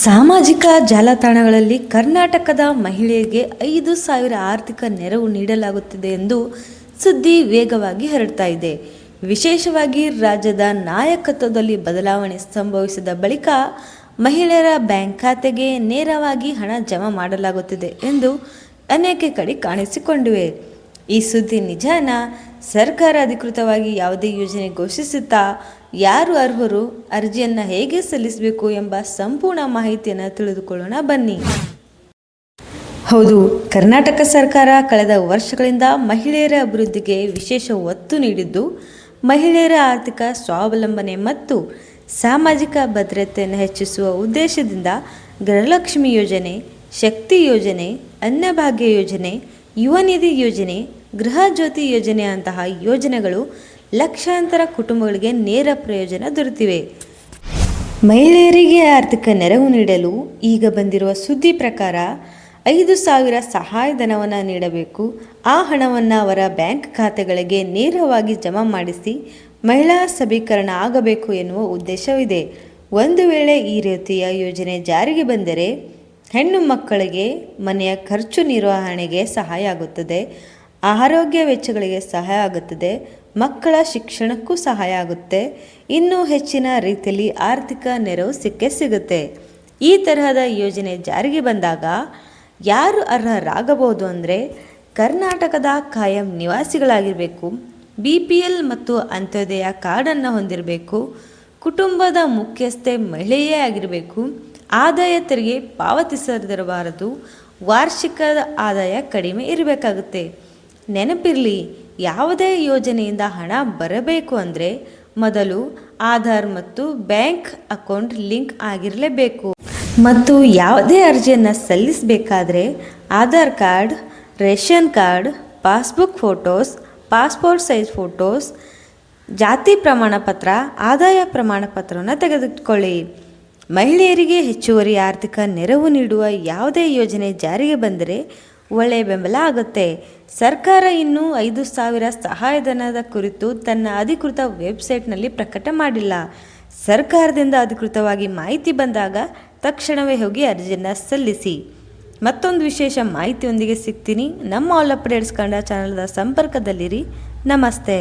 ಸಾಮಾಜಿಕ ಜಾಲತಾಣಗಳಲ್ಲಿ ಕರ್ನಾಟಕದ ಮಹಿಳೆಯರಿಗೆ 5,000 ಆರ್ಥಿಕ ನೆರವು ನೀಡಲಾಗುತ್ತಿದೆ ಎಂದು ಸುದ್ದಿ ವೇಗವಾಗಿ ಹರಡ್ತಾ ಇದೆ. ವಿಶೇಷವಾಗಿ ರಾಜ್ಯದ ನಾಯಕತ್ವದಲ್ಲಿ ಬದಲಾವಣೆ ಸಂಭವಿಸಿದ ಬಳಿಕ ಮಹಿಳೆಯರ ಬ್ಯಾಂಕ್ ಖಾತೆಗೆ ನೇರವಾಗಿ ಹಣ ಜಮಾ ಮಾಡಲಾಗುತ್ತಿದೆ ಎಂದು ಅನೇಕ ಕಡೆ ಕಾಣಿಸಿಕೊಂಡಿವೆ. ಈ ಸುದ್ದಿ ನಿಜಾನಾ? ಸರ್ಕಾರ ಅಧಿಕೃತವಾಗಿ ಯಾವುದೇ ಯೋಜನೆ ಘೋಷಿಸುತ್ತಾ? ಯಾರು ಅರ್ಹರು? ಅರ್ಜಿಯನ್ನು ಹೇಗೆ ಸಲ್ಲಿಸಬೇಕು ಎಂಬ ಸಂಪೂರ್ಣ ಮಾಹಿತಿಯನ್ನು ತಿಳಿದುಕೊಳ್ಳೋಣ ಬನ್ನಿ. ಹೌದು, ಕರ್ನಾಟಕ ಸರ್ಕಾರ ಕಳೆದ ವರ್ಷಗಳಿಂದ ಮಹಿಳೆಯರ ಅಭಿವೃದ್ಧಿಗೆ ವಿಶೇಷ ಒತ್ತು ನೀಡಿದ್ದು, ಮಹಿಳೆಯರ ಆರ್ಥಿಕ ಸ್ವಾವಲಂಬನೆ ಮತ್ತು ಸಾಮಾಜಿಕ ಭದ್ರತೆಯನ್ನು ಹೆಚ್ಚಿಸುವ ಉದ್ದೇಶದಿಂದ ಗೃಹಲಕ್ಷ್ಮಿ ಯೋಜನೆ, ಶಕ್ತಿ ಯೋಜನೆ, ಅನ್ನಭಾಗ್ಯ ಯೋಜನೆ, ಯುವ ನಿಧಿ ಯೋಜನೆ, ಗೃಹ ಜ್ಯೋತಿ ಯೋಜನೆಯಂತಹ ಯೋಜನೆಗಳು ಲಕ್ಷಾಂತರ ಕುಟುಂಬಗಳಿಗೆ ನೇರ ಪ್ರಯೋಜನ ದೊರೆತಿವೆ. ಮಹಿಳೆಯರಿಗೆ ಆರ್ಥಿಕ ನೆರವು ನೀಡಲು ಈಗ ಬಂದಿರುವ ಸುದ್ದಿ ಪ್ರಕಾರ 5,000 ಸಹಾಯಧನವನ್ನು ನೀಡಬೇಕು. ಆ ಹಣವನ್ನು ಅವರ ಬ್ಯಾಂಕ್ ಖಾತೆಗಳಿಗೆ ನೇರವಾಗಿ ಜಮಾ ಮಾಡಿಸಿ ಮಹಿಳಾ ಸಬಲೀಕರಣ ಆಗಬೇಕು ಎನ್ನುವ ಉದ್ದೇಶವಿದೆ. ಒಂದು ವೇಳೆ ಈ ರೀತಿಯ ಯೋಜನೆ ಜಾರಿಗೆ ಬಂದರೆ ಹೆಣ್ಣು ಮಕ್ಕಳಿಗೆ ಮನೆಯ ಖರ್ಚು ನಿರ್ವಹಣೆಗೆ ಸಹಾಯ ಆಗುತ್ತದೆ, ಆರೋಗ್ಯ ವೆಚ್ಚಗಳಿಗೆ ಸಹಾಯ ಆಗುತ್ತದೆ, ಮಕ್ಕಳ ಶಿಕ್ಷಣಕ್ಕೂ ಸಹಾಯ ಆಗುತ್ತೆ, ಇನ್ನೂ ಹೆಚ್ಚಿನ ರೀತಿಯಲ್ಲಿ ಆರ್ಥಿಕ ನೆರವು ಸಿಗುತ್ತೆ. ಈ ತರಹದ ಯೋಜನೆ ಜಾರಿಗೆ ಬಂದಾಗ ಯಾರು ಅರ್ಹರಾಗಬಹುದು ಅಂದರೆ ಕರ್ನಾಟಕದ ಕಾಯಂ ನಿವಾಸಿಗಳಾಗಿರಬೇಕು, BPL ಮತ್ತು ಅಂತ್ಯೋದಯ ಕಾರ್ಡನ್ನು ಹೊಂದಿರಬೇಕು, ಕುಟುಂಬದ ಮುಖ್ಯಸ್ಥೆ ಮಹಿಳೆಯೇ ಆಗಿರಬೇಕು, ಆದಾಯ ತೆರಿಗೆ ಪಾವತಿಸದಿರಬಾರದು, ವಾರ್ಷಿಕ ಆದಾಯ ಕಡಿಮೆ ಇರಬೇಕಾಗುತ್ತೆ. ನೆನಪಿರಲಿ, ಯಾವುದೇ ಯೋಜನೆಯಿಂದ ಹಣ ಬರಬೇಕು ಅಂದರೆ ಮೊದಲು ಆಧಾರ್ ಮತ್ತು ಬ್ಯಾಂಕ್ ಅಕೌಂಟ್ ಲಿಂಕ್ ಆಗಿರಲೇಬೇಕು. ಮತ್ತು ಯಾವುದೇ ಅರ್ಜಿಯನ್ನು ಸಲ್ಲಿಸಬೇಕಾದ್ರೆ Aadhaar card, ration card, passbook photos, passport size photos, ಜಾತಿ ಪ್ರಮಾಣ ಪತ್ರ, ಆದಾಯ ಪ್ರಮಾಣ ಪತ್ರವನ್ನು ತೆಗೆದುಕೊಳ್ಳಿ. ಮಹಿಳೆಯರಿಗೆ ಹೆಚ್ಚುವರಿ ಆರ್ಥಿಕ ನೆರವು ನೀಡುವ ಯಾವುದೇ ಯೋಜನೆ ಜಾರಿಗೆ ಬಂದರೆ ಒಳ್ಳೆಯ ಬೆಂಬಲ ಆಗುತ್ತೆ. ಸರ್ಕಾರ ಇನ್ನೂ 5,000 ಸಹಾಯಧನದ ಕುರಿತು ತನ್ನ ಅಧಿಕೃತ ವೆಬ್ಸೈಟ್ನಲ್ಲಿ ಪ್ರಕಟ ಮಾಡಿಲ್ಲ. ಸರ್ಕಾರದಿಂದ ಅಧಿಕೃತವಾಗಿ ಮಾಹಿತಿ ಬಂದಾಗ ತಕ್ಷಣವೇ ಹೋಗಿ ಅರ್ಜಿಯನ್ನು ಸಲ್ಲಿಸಿ. ಮತ್ತೊಂದು ವಿಶೇಷ ಮಾಹಿತಿಯೊಂದಿಗೆ ಸಿಗ್ತೀನಿ. ನಮ್ಮ ಆಲ್ ಅಪ್ಡೇಟ್ಸ್ ಕನ್ನಡ ಚಾನಲ್ನ ಸಂಪರ್ಕದಲ್ಲಿರಿ. ನಮಸ್ತೆ.